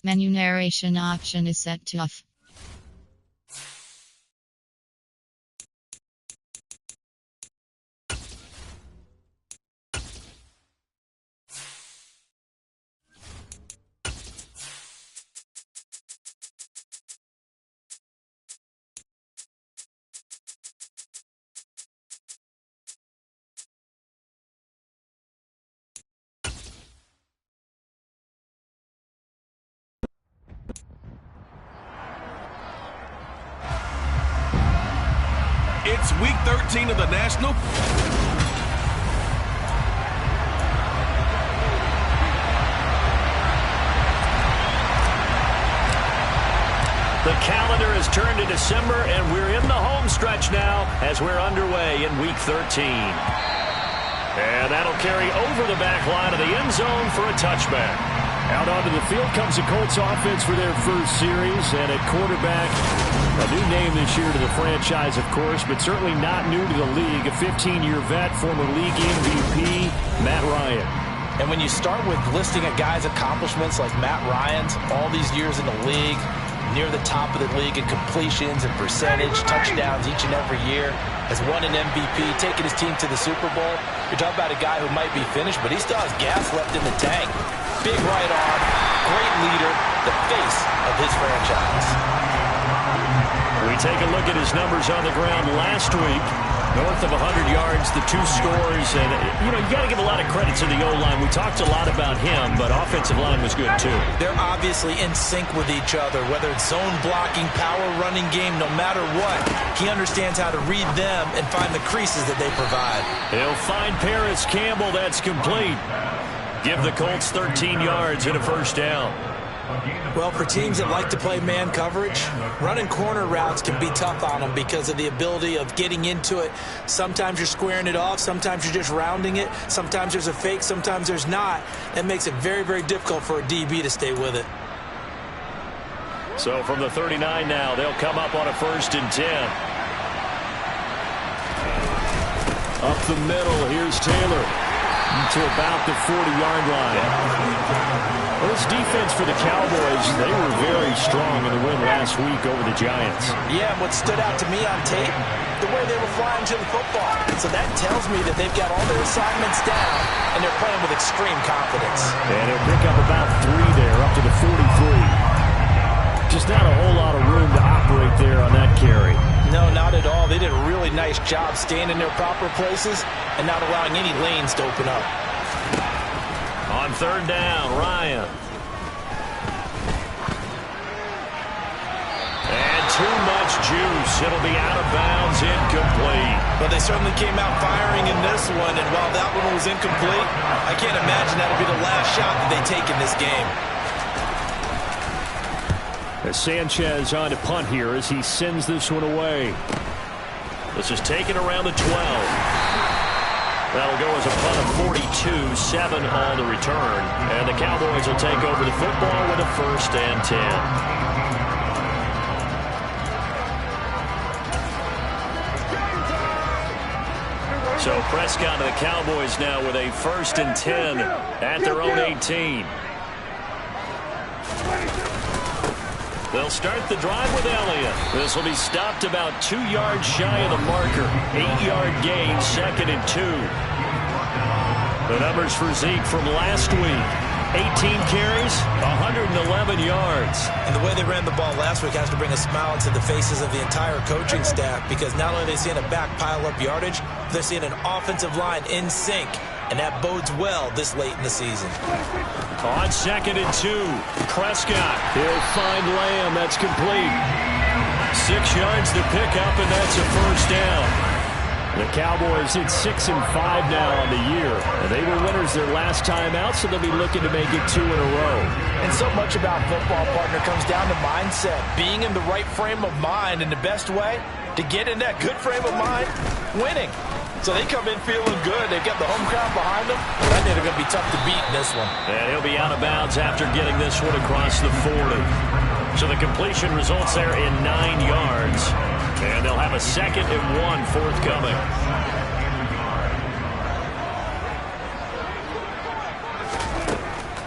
Menu narration option is set to off. It's week 13 of the National. The calendar has turned to December, and we're in the home stretch now as we're underway in week 13. And that'll carry over the back line of the end zone for a touchback. Out onto the field comes the Colts offense for their first series, and at quarterback, a new name this year to the franchise, of course, but certainly not new to the league. A 15-year vet, former league MVP, Matt Ryan. And when you start with listing a guy's accomplishments like Matt Ryan's, all these years in the league, near the top of the league in completions and percentage, touchdowns each and every year, has won an MVP, taken his team to the Super Bowl. You're talking about a guy who might be finished, but he still has gas left in the tank. Big right arm, great leader, the face of his franchise. We take a look at his numbers on the ground last week. North of 100 yards, the 2 scores, and, you got to give a lot of credit to the O-line. We talked a lot about him, but offensive line was good, too. They're obviously in sync with each other, whether it's zone blocking, power running game, no matter what. He understands how to read them and find the creases that they provide. He'll find Paris Campbell. That's complete. Give the Colts 13 yards and a first down. Well, for teams that like to play man coverage, running corner routes can be tough on them because of the ability of getting into it. Sometimes you're squaring it off. Sometimes you're just rounding it. Sometimes there's a fake. Sometimes there's not. That makes it very, very difficult for a DB to stay with it. So from the 39 now, they'll come up on a 1st and 10. Up the middle, here's Taylor to about the 40-yard line. Well, this defense for the Cowboys, they were very strong in the win last week over the Giants. Yeah, what stood out to me on tape, the way they were flying to the football. So that tells me that they've got all their assignments down, and they're playing with extreme confidence. And he'll pick up about 3 there, up to the 43. Just not a whole lot of room to operate there on that carry. No, not at all. They did a really nice job staying in their proper places and not allowing any lanes to open up. On 3rd down, Ryan. And too much juice. It'll be out of bounds, incomplete. But they certainly came out firing in this one, and while that one was incomplete, I can't imagine that'll be the last shot that they take in this game. As Sanchez on to punt here as he sends this one away. This is taken around the 12. That'll go as a punt of 42, 7 on the return. And the Cowboys will take over the football with a 1st and 10. So Prescott and the Cowboys now with a 1st and 10 at their own 18. They'll start the drive with Elliott. This will be stopped about 2 yards shy of the marker. 8-yard gain, 2nd and 2. The numbers for Zeke from last week. 18 carries, 111 yards. And the way they ran the ball last week has to bring a smile to the faces of the entire coaching staff, because not only are they seeing a back pile up yardage, they're seeing an offensive line in sync. And that bodes well this late in the season. On 2nd and 2, Prescott. He'll find Lamb. That's complete. 6 yards to pick up, and that's a first down. The Cowboys at 6 and 5 now on the year. And they were winners their last time out, so they'll be looking to make it 2 in a row. And so much about football, partner, comes down to mindset. Being in the right frame of mind, and the best way to get in that good frame of mind, winning. So they come in feeling good. They've got the home crowd behind them. I think they're going to be tough to beat in this one. And he'll be out of bounds after getting this one across the 40. So the completion results there in 9 yards. And they'll have a 2nd and 1 forthcoming.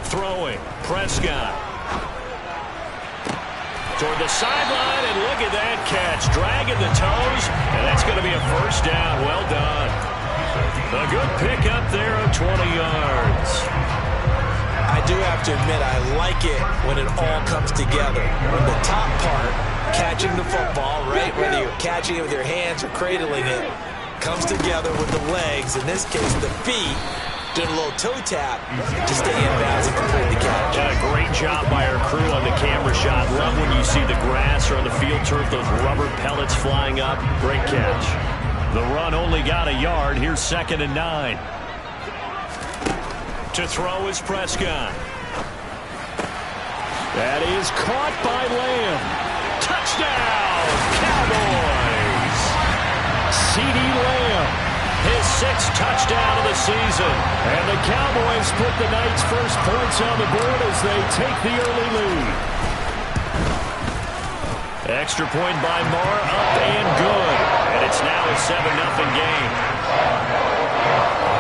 Throwing, Prescott. toward the sideline, and look at that catch. Dragging the toes, and that's going to be a first down. Well done. A good pickup there of 20 yards. I do have to admit, I like it when it all comes together. When the top part, catching the football, right, whether you're catching it with your hands or cradling it, comes together with the legs, in this case the feet, did a little toe tap to stay in bounds and complete the catch. Great job by our crew on the camera shot. Love when you see the grass or on the field turf, those rubber pellets flying up. Great catch. The run only got a yard. Here's 2nd and 9. To throw is Prescott. That is caught by Lamb. Touchdown, Cowboys! CeeDee Lamb, his 6th touchdown of the season. And the Cowboys put the night's first points on the board as they take the early lead. Extra point by Marr, up and good. And it's now a 7-0 game.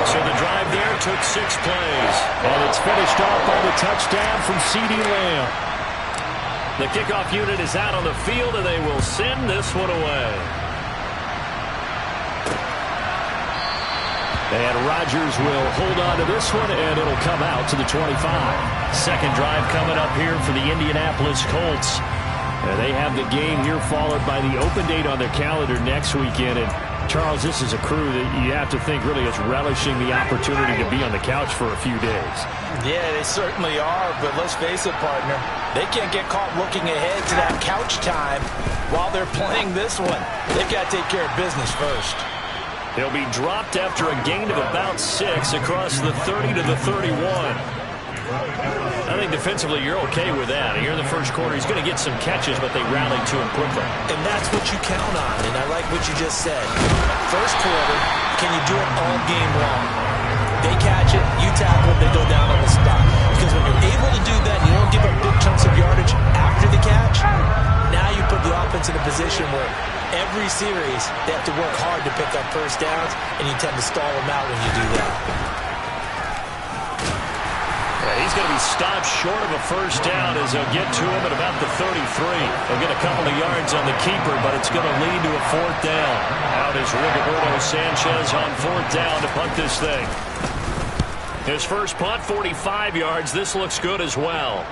So the drive there took 6 plays. And it's finished off by the touchdown from CeeDee Lamb. The kickoff unit is out on the field, and they will send this one away. And Rodgers will hold on to this one, and it'll come out to the 25. Second drive coming up here for the Indianapolis Colts. And they have the game here followed by the open date on their calendar next weekend. And Charles, this is a crew that you have to think really is relishing the opportunity to be on the couch for a few days. Yeah, they certainly are, but let's face it, partner. They can't get caught looking ahead to that couch time while they're playing this one. They've got to take care of business first. He'll be dropped after a gain of about 6 across the 30 to the 31. I think defensively you're okay with that. Here in the first quarter, he's going to get some catches, but they rally to him quickly. And that's what you count on, and I like what you just said. First quarter, can you do it all game long? They catch it, you tackle, they go down on the spot. Because when you're able to do that, you don't give up big chunks of yardage after the catch, now you put the offense in a position where every series they have to work hard to pick up first downs, and you tend to stall them out when you do that. He's going to be stopped short of a first down as they'll get to him at about the 33. They'll get a couple of yards on the keeper, but it's going to lead to a 4th down. Out is Rigoberto Sanchez on 4th down to punt this thing. His first punt, 45 yards. This looks good as well.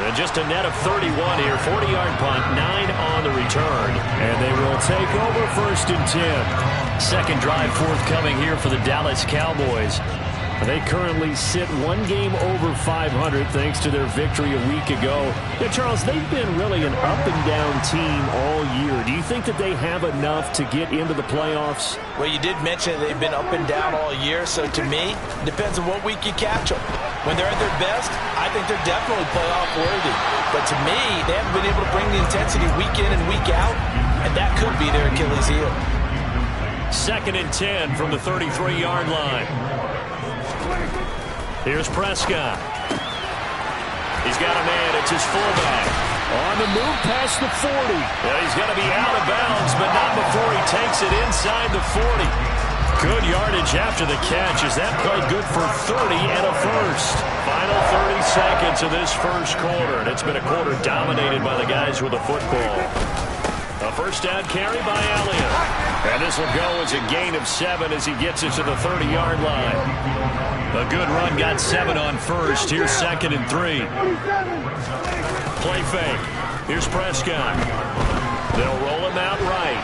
And just a net of 31 here. 40-yard punt, 9 on the return. And they will take over 1st and 10. Second drive forthcoming here for the Dallas Cowboys. They currently sit 1 game over 500 thanks to their victory a week ago. Yeah, Charles, they've been really an up-and-down team all year. Do you think that they have enough to get into the playoffs? Well, you did mention they've been up and down all year, so to me, it depends on what week you catch them. When they're at their best, I think they're definitely playoff worthy. But to me, they haven't been able to bring the intensity week in and week out, and that could be their Achilles heel. 2nd and 10 from the 33-yard line. Here's Prescott. He's got a man. It's his fullback. On the move past the 40. Yeah, he's going to be out of bounds, but not before he takes it inside the 40. Good yardage after the catch. Is that play good for 30 and a first? Final 30 seconds of this first quarter, and it's been a quarter dominated by the guys with the football. A first down carry by Elliott. And this will go as a gain of 7 as he gets it to the 30-yard line. A good run, got 7 on first. Here's 2nd and 3. Play fake. Here's Prescott. They'll roll him out right.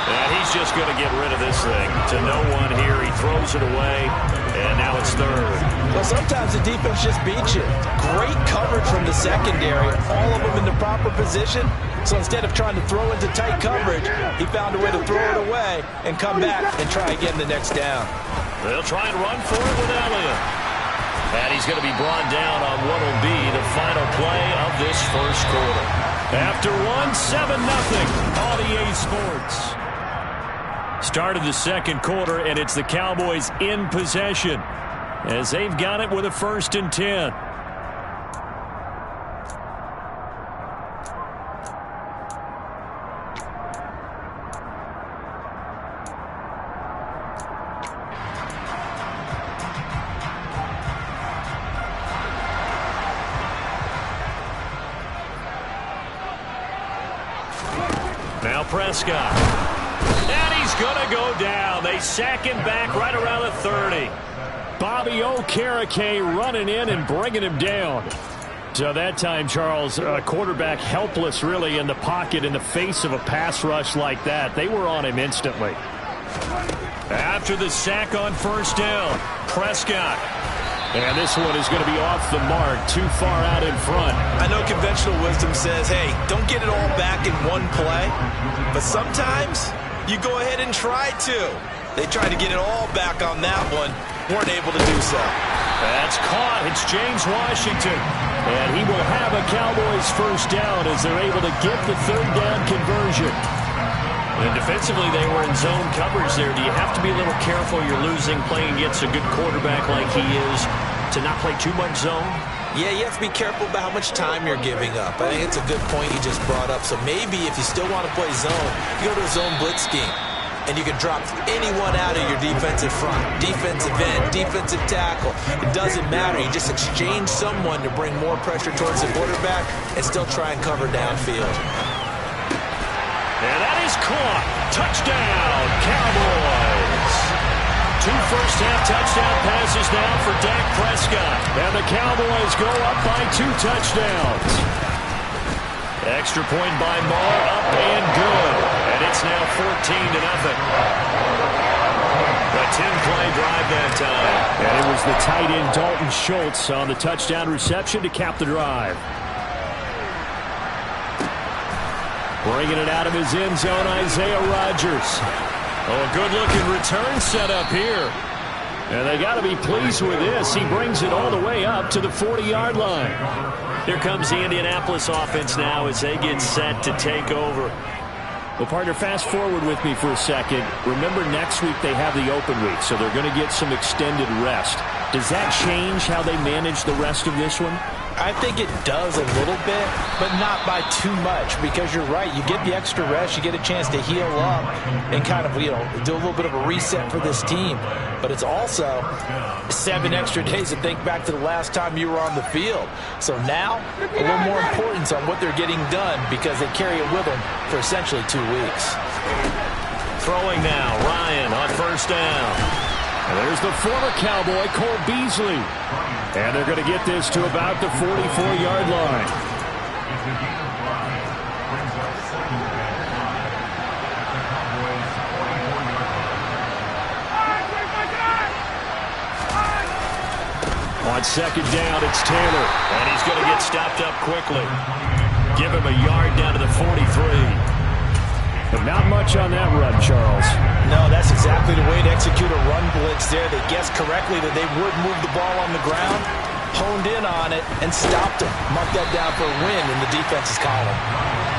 And he's just going to get rid of this thing to no one here. He throws it away, and now it's 3rd. Well, sometimes the defense just beats you. Great coverage from the secondary. All of them in the proper position. So instead of trying to throw into tight coverage, he found a way to throw it away and come back and try again the next down. They'll try and run for it with Elliott. And he's going to be brought down on what will be the final play of this first quarter. After 7-0 on EA Sports. Start of the second quarter, and it's the Cowboys in possession as they've got it with a 1st and 10. Now Prescott. And he's going to go down. They sack him back right around the 30. Bobby Okereke running in and bringing him down. So that time, Charles, quarterback helpless really in the pocket in the face of a pass rush like that. They were on him instantly. After the sack on first down, Prescott. And this one is going to be off the mark, too far out in front. I know conventional wisdom says, hey, don't get it all back in one play. But sometimes you go ahead and try to. They tried to get it all back on that one. Weren't able to do so. That's caught. It's James Washington. And he will have a Cowboys first down as they're able to get the third down conversion. And defensively, they were in zone coverage there. Do you have to be a little careful? You're losing playing against a good quarterback like he is to not play too much zone? Yeah, you have to be careful about how much time you're giving up. I think it's a good point you just brought up. So maybe if you still want to play zone, you go to a zone blitz scheme. And you can drop anyone out of your defensive front. Defensive end, defensive tackle. It doesn't matter. You just exchange someone to bring more pressure towards the quarterback and still try and cover downfield. And that is caught. Touchdown, Cowboys. 2 first-half touchdown passes now for Dak Prescott. And the Cowboys go up by 2 touchdowns. Extra point by Maher, up and good. And it's now 14-0. A 10-play drive that time. And it was the tight end Dalton Schultz on the touchdown reception to cap the drive. Bringing it out of his end zone, Isaiah Rodgers. Oh, good-looking return set up here. And they got to be pleased with this. He brings it all the way up to the 40-yard line. Here comes the Indianapolis offense now as they get set to take over. Well, partner, fast forward with me for a second. Remember, next week they have the open week, so they're going to get some extended rest. Does that change how they manage the rest of this one? I think it does a little bit, but not by too much, because you're right. You get the extra rest, you get a chance to heal up and kind of, do a little bit of a reset for this team. But it's also 7 extra days to think back to the last time you were on the field. So now, a little more importance on what they're getting done because they carry it with them for essentially 2 weeks. Throwing now, Ryan on first down. And there's the former Cowboy, Cole Beasley. And they're going to get this to about the 44-yard line. On second down, it's Taylor. And he's going to get stopped up quickly. Give him a yard down to the 43. But not much on that run, Charles. No, that's exactly the way to execute a run blitz there. They guessed correctly that they would move the ball on the ground, honed in on it, and stopped him. Mark that down for a win in the defense's column.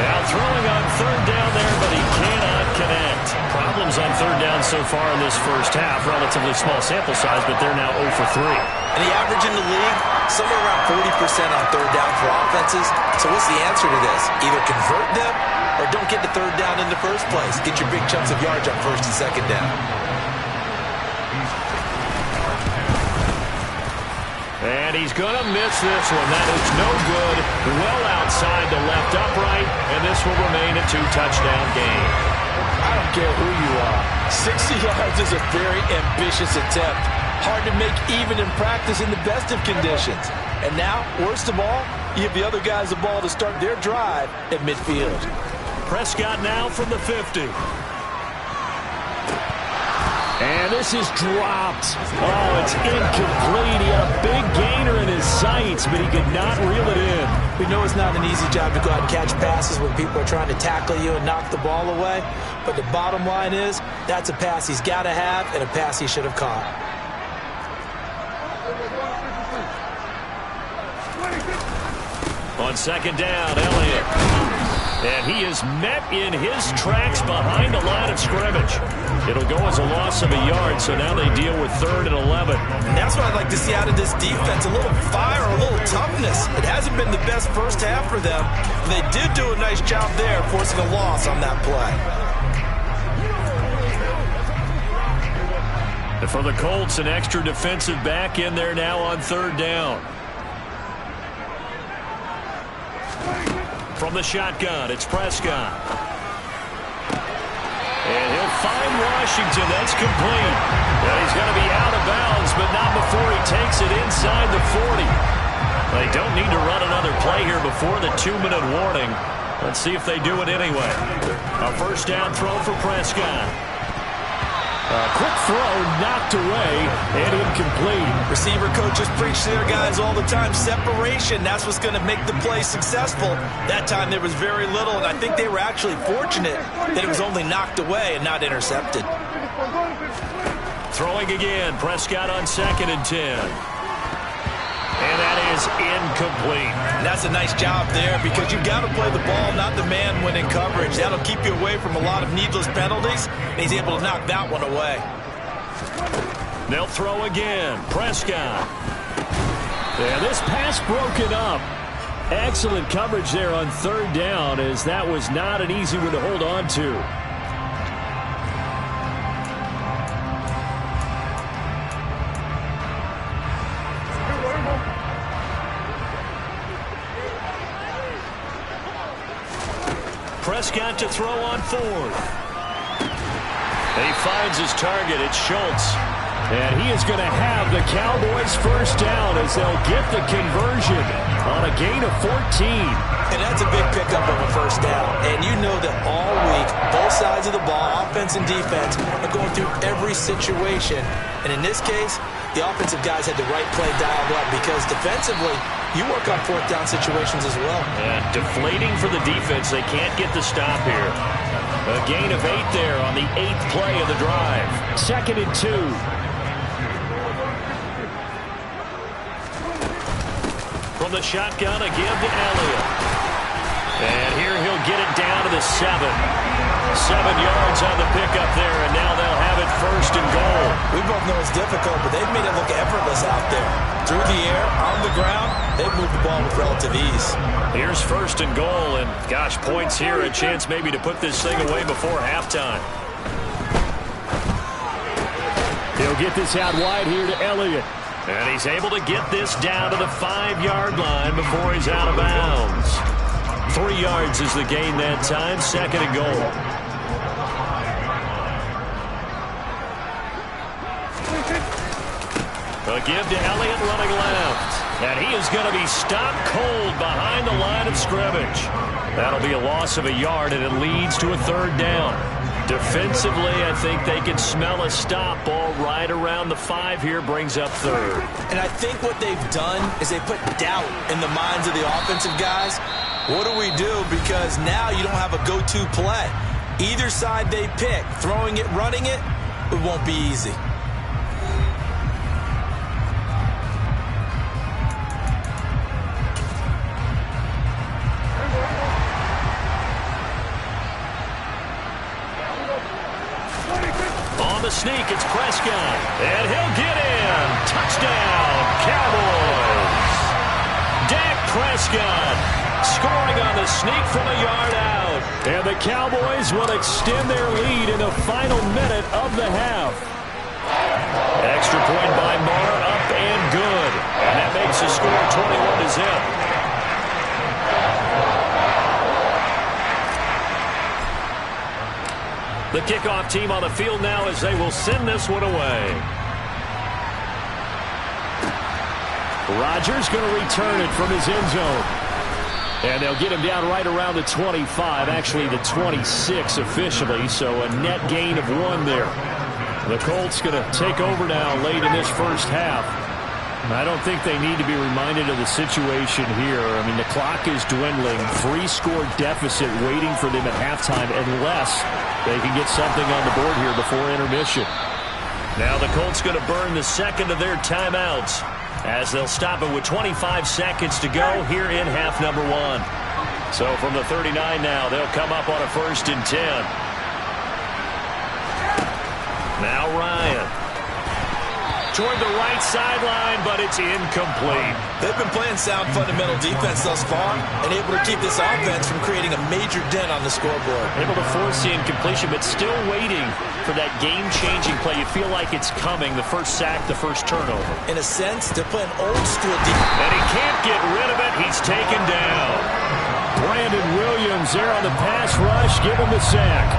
Now throwing on third down there, but he cannot connect. Problems on third down so far in this first half. Relatively small sample size, but they're now 0 for 3. And the average in the league, somewhere around 40% on third down for offenses. So what's the answer to this? Either convert them or don't get the third down in the first place. Get your big chunks of yards on first and second down. And he's going to miss this one. That is no good. Well outside the left upright, and this will remain a 2-touchdown game. I don't care who you are. 60 yards is a very ambitious attempt. Hard to make even in practice in the best of conditions. And now, worst of all, you give the other guys the ball to start their drive at midfield. Prescott now from the 50. And this is dropped. Oh, it's incomplete. He had a big gainer in his sights, but he could not reel it in. We know it's not an easy job to go out and catch passes when people are trying to tackle you and knock the ball away. But the bottom line is, that's a pass he's got to have and a pass he should have caught. On second down, Elliott. And he is met in his tracks behind the line of scrimmage. It'll go as a loss of a yard, so now they deal with 3rd and 11. And that's what I'd like to see out of this defense, a little fire, a little toughness. It hasn't been the best first half for them. They did do a nice job there, forcing a loss on that play. And for the Colts, an extra defensive back in there now on 3rd down. From the shotgun, it's Prescott. And he'll find Washington. That's complete. And he's going to be out of bounds, but not before he takes it inside the 40. They don't need to run another play here before the 2-minute warning. Let's see if they do it anyway. A first down throw for Prescott. A quick throw knocked away and incomplete. Receiver coaches preach to their guys all the time. Separation, that's what's going to make the play successful. That time there was very little, and I think they were actually fortunate that it was only knocked away and not intercepted. Throwing again, Prescott on 2nd and 10. And that is incomplete. And that's a nice job there because you've got to play the ball, not the man when in coverage. That'll keep you away from a lot of needless penalties, and he's able to knock that one away. They'll throw again. Prescott. And this pass broken up. Excellent coverage there on 3rd down, as that was not an easy one to hold on to. Prescott to throw on 4th. He finds his target. It's Schultz. And he is going to have the Cowboys first down as they'll get the conversion on a gain of 14. And that's a big pickup of a first down. And you know that all week, both sides of the ball, offense and defense, are going through every situation. And in this case, the offensive guys had the right play dialed up because defensively, you work on 4th down situations as well. And deflating for the defense. They can't get the stop here. A gain of 8 there on the 8th play of the drive. 2nd and 2. From the shotgun, a give to Elliott. And here he'll get it down to the 7. 7 yards on the pickup there, and now they'll have it 1st and goal. We both know it's difficult, but they've made it look effortless out there. Through the air, on the ground, they've moved the ball with relative ease. Here's 1st and goal, and gosh, points here, a chance maybe to put this thing away before halftime. He'll get this out wide here to Elliott. And he's able to get this down to the 5-yard line before he's out of bounds. 3 yards is the gain that time, 2nd and goal. A give to Elliott running left. And he is going to be stopped cold behind the line of scrimmage. That'll be a loss of a yard, and it leads to a 3rd down. Defensively, I think they can smell a stop ball right around the 5 here, brings up 3rd. And I think what they've done is they put doubt in the minds of the offensive guys. What do we do? Because now you don't have a go-to play. Either side they pick, throwing it, running it, it won't be easy. On the sneak, it's Prescott. And he'll get in. Touchdown, Cowboys. Dak Prescott scoring on the sneak from a yard out. And the Cowboys will extend their lead in the final minute of the half. Extra point by Marr, up and good. And that makes the score 21-0. The kickoff team on the field now as they will send this one away. Rodgers going to return it from his end zone. And they'll get him down right around the 25, actually the 26 officially, so a net gain of 1 there. The Colts going to take over now late in this first half. I don't think they need to be reminded of the situation here. I mean, the clock is dwindling. 3-score deficit waiting for them at halftime unless they can get something on the board here before intermission. Now the Colts going to burn the second of their timeouts as they'll stop it with 25 seconds to go here in half number 1. So from the 39 now, they'll come up on a 1st and 10. Now Ryan. Toward the right sideline, but it's incomplete. They've been playing sound fundamental defense thus far and able to keep this offense from creating a major dent on the scoreboard. Able to force the incompletion, but still waiting for that game-changing play. You feel like it's coming, the first sack, the first turnover. In a sense, they're playing old-school defense. And he can't get rid of it. He's taken down. Brandon Williams there on the pass rush. Give him the sack.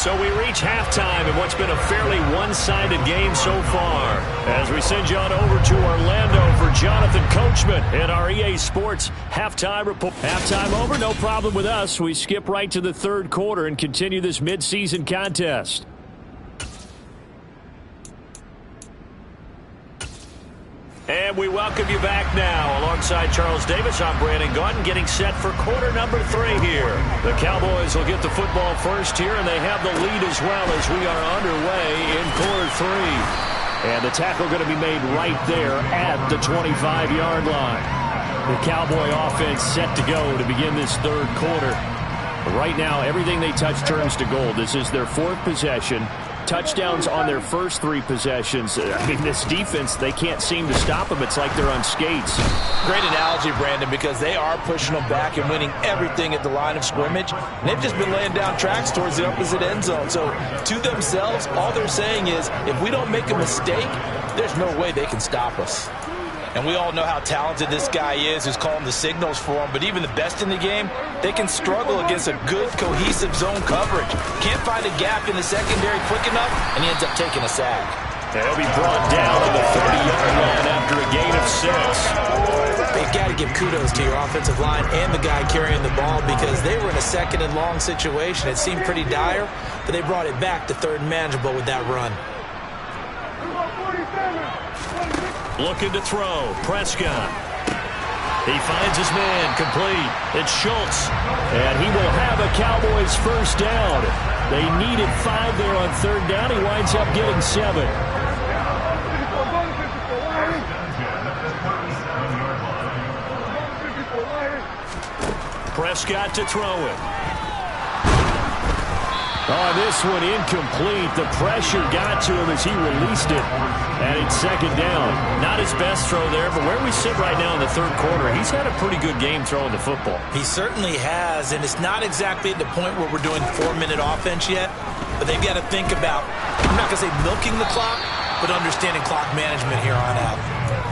So we reach halftime in what's been a fairly one-sided game so far. As we send you on over to Orlando for Jonathan Coachman in our EA Sports halftime report. Halftime over, no problem with us. We skip right to the third quarter and continue this midseason contest. And we welcome you back now. Alongside Charles Davis, I'm Brandon Gaudin, getting set for quarter number 3 here. The Cowboys will get the football first here, and they have the lead as well as we are underway in quarter 3. And the tackle going to be made right there at the 25-yard line. The Cowboy offense set to go to begin this third quarter. Right now, everything they touch turns to gold. This is their 4th possession. Touchdowns on their first 3 possessions. I mean, this defense, they can't seem to stop them. It's like they're on skates. Great analogy, Brandon, because they are pushing them back and winning everything at the line of scrimmage. And they've just been laying down tracks towards the opposite end zone. So to themselves, all they're saying is, if we don't make a mistake, there's no way they can stop us. And we all know how talented this guy is who's calling the signals for him. But even the best in the game, they can struggle against a good, cohesive zone coverage. Can't find a gap in the secondary quick enough, and he ends up taking a sack. He'll be brought down to the 30-yard line after a gain of 6. You've got to give kudos to your offensive line and the guy carrying the ball because they were in a second and long situation. It seemed pretty dire, but they brought it back to third and manageable with that run. Looking to throw. Prescott. He finds his man complete. It's Schultz. And he will have a Cowboys first down. They needed 5 there on third down. He winds up getting 7. Prescott to throw it. Oh, this one incomplete. The pressure got to him as he released it. And it's second down. Not his best throw there, but where we sit right now in the third quarter, he's had a pretty good game throwing the football. He certainly has, and it's not exactly at the point where we're doing 4-minute offense yet, but they've got to think about, I'm not going to say milking the clock, but understanding clock management here on out.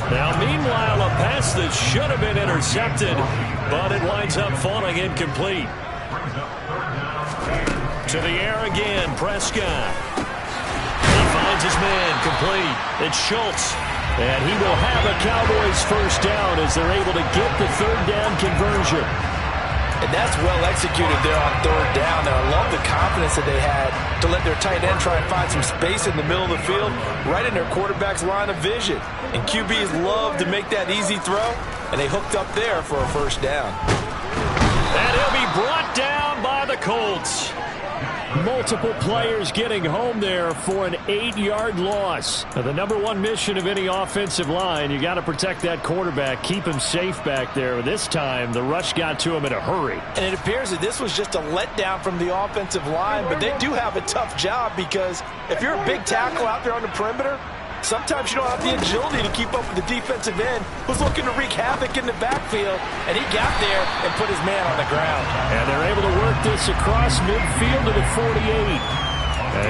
Now, meanwhile, a pass that should have been intercepted, but it winds up falling incomplete. To the air again, Prescott. He finds his man complete. It's Schultz. And he will have a Cowboys first down as they're able to get the third down conversion. And that's well executed there on third down. Now, I love the confidence that they had to let their tight end try and find some space in the middle of the field, right in their quarterback's line of vision. And QBs love to make that easy throw, and they hooked up there for a first down. And he'll be brought down by the Colts. Multiple players getting home there for an 8-yard loss. Now, the number one mission of any offensive line, you got to protect that quarterback, keep him safe back there. This time, the rush got to him in a hurry. And it appears that this was just a letdown from the offensive line, but they do have a tough job because if you're a big tackle out there on the perimeter, sometimes you don't have the agility to keep up with the defensive end who's looking to wreak havoc in the backfield, and he got there and put his man on the ground. And they're able to work this across midfield to the 48.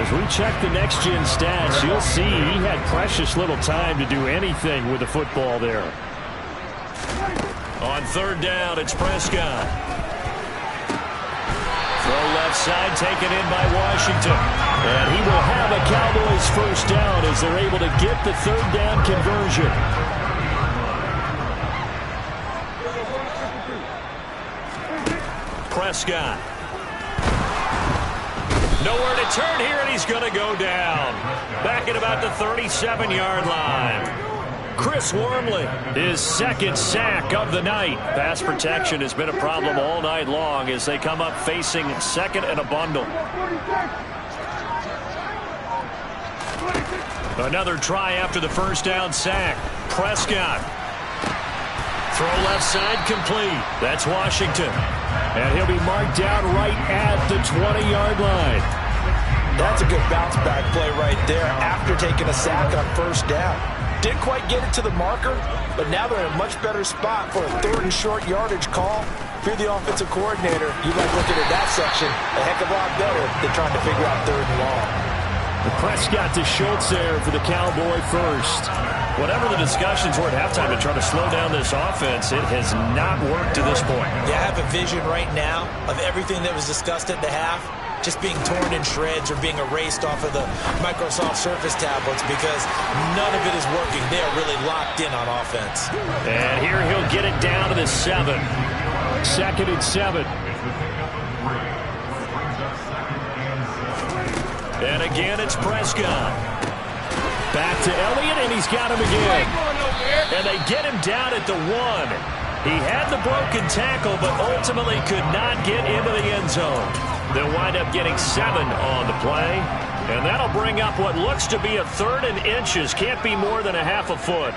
As we check the next-gen stats, you'll see he had precious little time to do anything with the football there. On third down, it's Prescott. Throw left side, taken in by Washington. And he will have a Cowboys first down as they're able to get the third down conversion. Prescott. Nowhere to turn here, and he's going to go down. Back at about the 37-yard line. Chris Wormley, his second sack of the night. Pass protection has been a problem all night long as they come up facing second and a bundle. Another try after the first down sack. Prescott. Throw left side complete. That's Washington. And he'll be marked down right at the 20-yard line. That's a good bounce back play right there after taking a sack on first down. Didn't quite get it to the marker, but now they're in a much better spot for a third and short yardage call. If you're the offensive coordinator, you like looking at that section a heck of a lot better than trying to figure out third and long. The Prescott to Schultz there for the Cowboy first. Whatever the discussions were at halftime to try to slow down this offense, it has not worked to this point. Yeah, I have a vision right now of everything that was discussed at the half. just being torn in shreds or being erased off of the Microsoft Surface tablets because none of it is working. They are really locked in on offense. And here he'll get it down to the 7. 2nd and 7. And again, it's Prescott. Back to Elliott, and he's got him again. And they get him down at the 1. He had the broken tackle, but ultimately could not get into the end zone. They'll wind up getting 7 on the play. And that'll bring up what looks to be a 3rd and inches. Can't be more than a half a foot.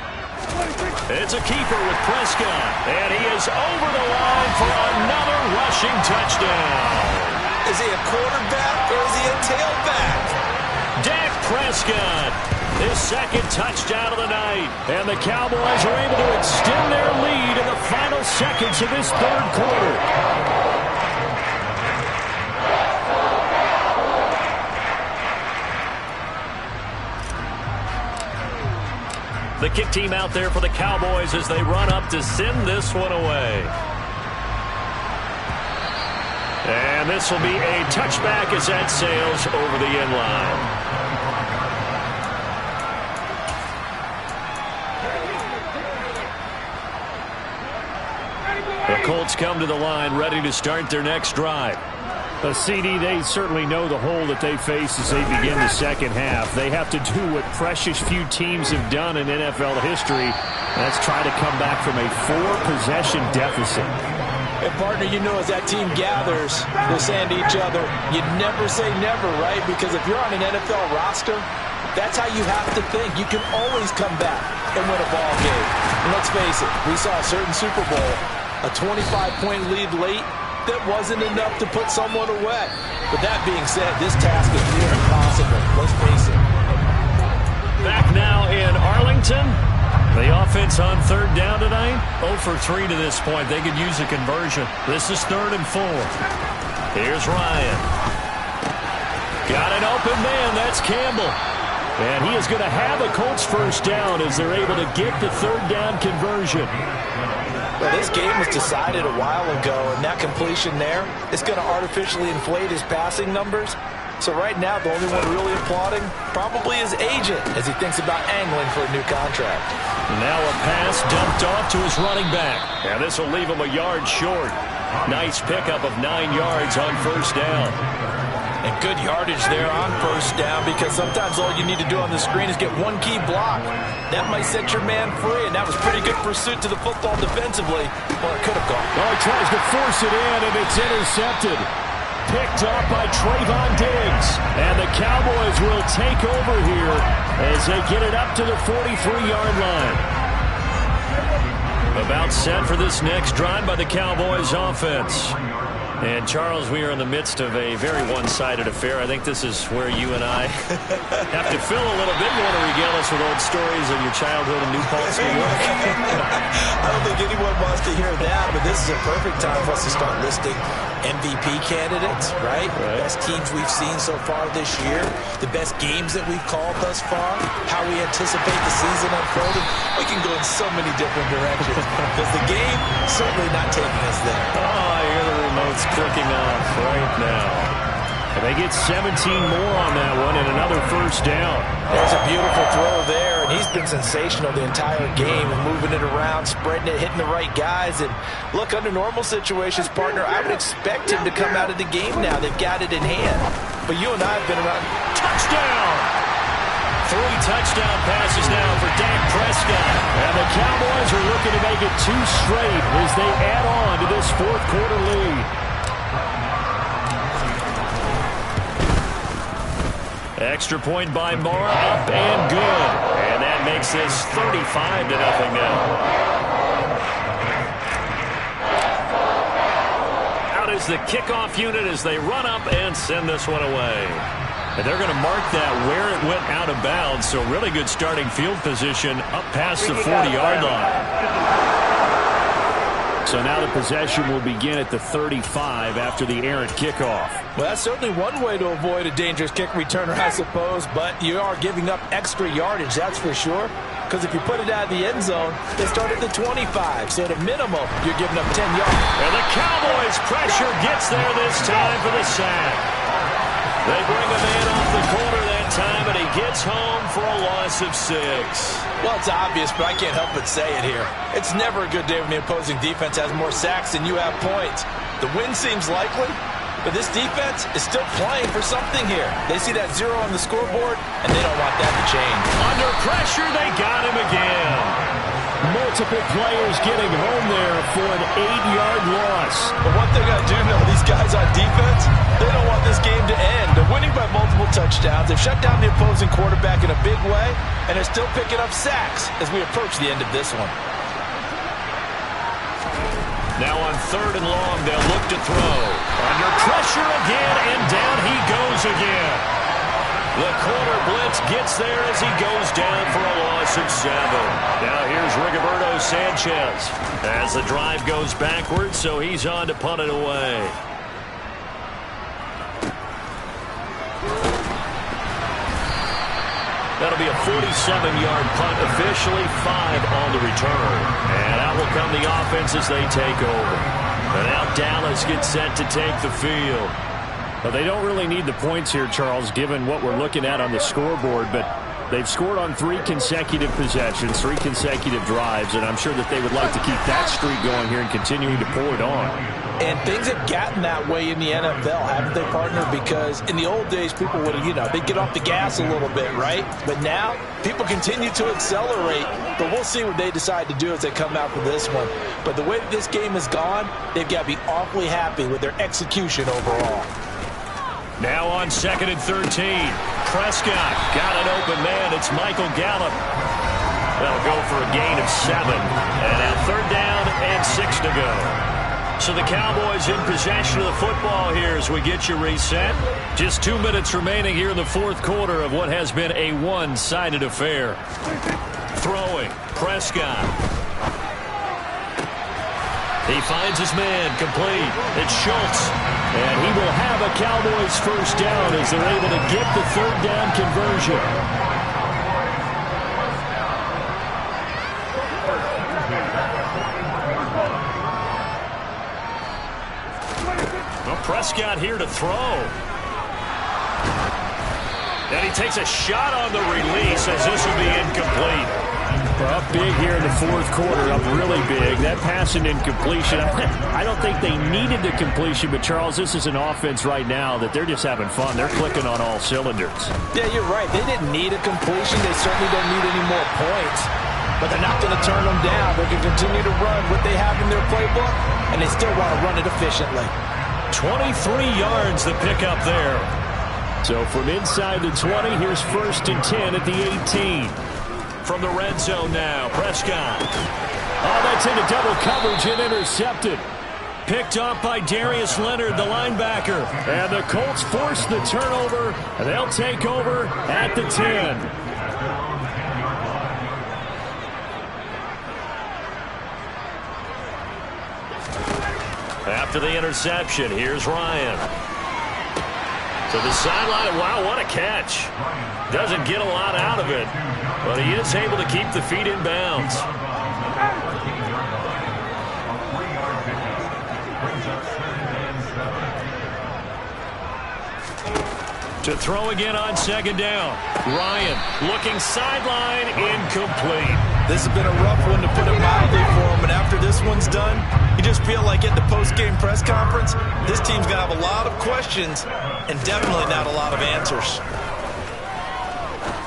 It's a keeper with Prescott. And he is over the line for another rushing touchdown. Is he a quarterback or is he a tailback? Dak Prescott, his 2nd touchdown of the night. And the Cowboys are able to extend their lead in the final seconds of this 3rd quarter. The kick team out there for the Cowboys as they run up to send this one away. And this will be a touchback as that sails over the end line. The Colts come to the line ready to start their next drive. CD, they certainly know the hole that they face as they begin the 2nd half. They have to do what precious few teams have done in NFL history. That's try to come back from a 4-possession deficit. And, partner, you know, as that team gathers, they're saying to each other, you never say never, right? Because if you're on an NFL roster, that's how you have to think. You can always come back and win a ball game. And let's face it, we saw a certain Super Bowl, a 25-point lead late, that wasn't enough to put someone away. But that being said, this task is near impossible. Let's face it. Back now in Arlington. The offense on 3rd down tonight, 0 for 3 to this point. They could use a conversion. This is 3rd and 4. Here's Ryan. Got an open man. That's Campbell. And he is going to have a Colts 1st down as they're able to get the 3rd down conversion. Well, this game was decided a while ago, and that completion there is going to artificially inflate his passing numbers. So right now, the only one really applauding probably his agent as he thinks about angling for a new contract. Now a pass dumped off to his running back. And this will leave him a yard short. Nice pickup of 9 yards on 1st down. And good yardage there on 1st down because sometimes all you need to do on the screen is get one key block. That might set your man free, and that was pretty good pursuit to the football defensively. Well, it could have gone. Oh, he tries to force it in, and it's intercepted. Picked up by Trayvon Diggs. And the Cowboys will take over here as they get it up to the 43-yard line. About set for this next drive by the Cowboys offense. And, Charles, we are in the midst of a very one-sided affair. I think this is where you and I have to fill a little bit. You want to regale us with old stories of your childhood in New Paltz, New York? I don't think anyone wants to hear that, but this is a perfect time for us to start listing MVP candidates, right? Best teams we've seen so far this year, the best games that we've called thus far, how we anticipate the season unfolding. We can go in so many different directions because the game certainly not taking us there. Oh, I hear the remote's clicking off right now. And they get 17 more on that one and another 1st down. There's a beautiful throw there, and he's been sensational the entire game, moving it around, spreading it, hitting the right guys. And look, under normal situations, partner, I would expect him to come out of the game now. They've got it in hand. But you and I have been around. Touchdown! 3 touchdown passes now for Dak Prescott. And the Cowboys are looking to make it 2 straight as they add on to this 4th quarter lead. Extra point by Mora, up and good. And that makes this 35-0 now. Out is the kickoff unit as they run up and send this one away. And they're going to mark that where it went out of bounds, so really good starting field position up past the 40-yard line. So now the possession will begin at the 35 after the errant kickoff. Well, that's certainly one way to avoid a dangerous kick returner, I suppose, but you are giving up extra yardage, that's for sure. Because if you put it out of the end zone, they start at the 25. So at a minimum, you're giving up 10 yards. And the Cowboys' pressure gets there this time for the sack. They bring a man off the corner that time, and he gets home for a loss of 6. Well, it's obvious, but I can't help but say it here. It's never a good day when the opposing defense has more sacks than you have points. The win seems likely, but this defense is still playing for something here. They see that 0 on the scoreboard, and they don't want that to change. Under pressure, they got him again. Multiple players getting home there for an 8-yard loss. But one thing I do know, these guys on defense, they don't want this game to end. They're winning by multiple touchdowns. They've shut down the opposing quarterback in a big way, and they're still picking up sacks as we approach the end of this one. Now on 3rd and long, they'll look to throw. Under pressure again, and down he goes again. The corner blitz gets there as he goes down for a loss of 7. Now here's Rigoberto Sanchez as the drive goes backwards, so he's on to punt it away. That'll be a 47-yard punt, officially 5 on the return. And out will come the offense as they take over. And now Dallas gets set to take the field. Well, they don't really need the points here, Charles, given what we're looking at on the scoreboard, but they've scored on 3 consecutive possessions, 3 consecutive drives, and I'm sure that they would like to keep that streak going here and continuing to pour it on. And things have gotten that way in the NFL, haven't they, partner? Because in the old days, people would, they'd get off the gas a little bit, right? But now, people continue to accelerate, but we'll see what they decide to do as they come out for this one. But the way that this game has gone, they've got to be awfully happy with their execution overall. Now on 2nd and 13. Prescott got an open man. It's Michael Gallup. That'll go for a gain of 7. And now 3rd down and 6 to go. So the Cowboys in possession of the football here as we get you reset. Just 2 minutes remaining here in the 4th quarter of what has been a one-sided affair. Throwing. Prescott. He finds his man, complete. It's Schultz. And he will have a Cowboys first down as they're able to get the 3rd down conversion. Well, Prescott here to throw. And he takes a shot on the release as this will be incomplete. Up big here in the 4th quarter, up really big. That pass and incompletion, I don't think they needed the completion, but Charles, this is an offense right now that they're just having fun. They're clicking on all cylinders. Yeah, you're right. They didn't need a completion. They certainly don't need any more points, but they're not going to turn them down. They can continue to run what they have in their playbook, and they still want to run it efficiently. 23 yards to pick up there. So from inside the 20, here's 1st and 10 at the 18. From the red zone now, Prescott. Oh, that's into double coverage and intercepted. Picked off by Darius Leonard, the linebacker. And the Colts force the turnover, and they'll take over at the 10. After the interception, here's Ryan. To the sideline. Wow, what a catch. Doesn't get a lot out of it, but he is able to keep the feet in bounds. To throw again on 2nd down. Ryan looking sideline, incomplete. This has been a rough one, to put it mildly, for him. And after this one's done, you just feel like at the post-game press conference, this team's going to have a lot of questions and definitely not a lot of answers.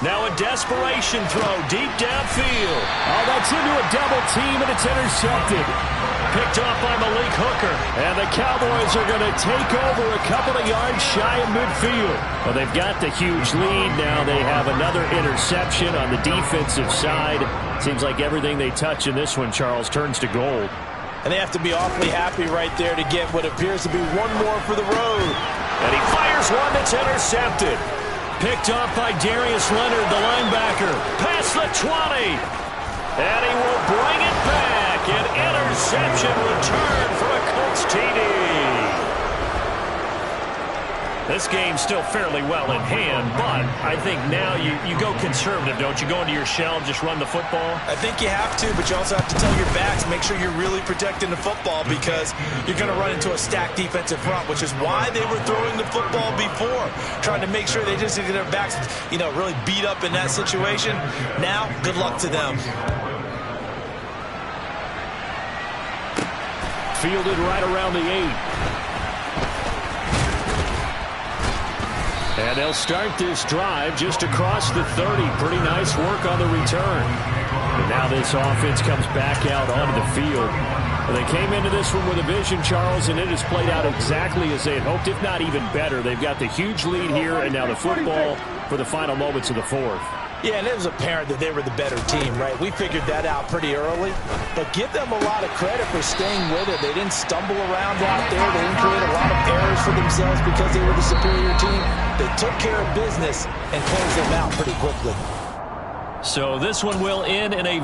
Now a desperation throw deep downfield. Oh, that's into a double team, and it's intercepted. Picked off by Malik Hooker. And the Cowboys are going to take over a couple of yards shy of midfield. Well, they've got the huge lead now. They have another interception on the defensive side. Seems like everything they touch in this one, Charles, turns to gold. And they have to be awfully happy right there to get what appears to be one more for the road. And he fires one that's intercepted. Picked off by Darius Leonard, the linebacker. Past the 20. And he will bring it back. An interception return for a Colts TD. This game's still fairly well in hand, but I think now you go conservative, don't you? Go into your shell and just run the football? I think you have to, but you also have to tell your backs, make sure you're really protecting the football because you're going to run into a stacked defensive front, which is why they were throwing the football before, trying to make sure they just get their backs, really beat up in that situation. Now, good luck to them. Fielded right around the 8. And they'll start this drive just across the 30. Pretty nice work on the return. And now this offense comes back out onto the field. Well, they came into this one with a vision, Charles, and it has played out exactly as they had hoped, if not even better. They've got the huge lead here, and now the football for the final moments of the fourth. Yeah, and it was apparent that they were the better team, right? We figured that out pretty early. But give them a lot of credit for staying with it. They didn't stumble around out there. They didn't create a lot of errors for themselves because they were the superior team. They took care of business and closed them out pretty quickly. So this one will end in a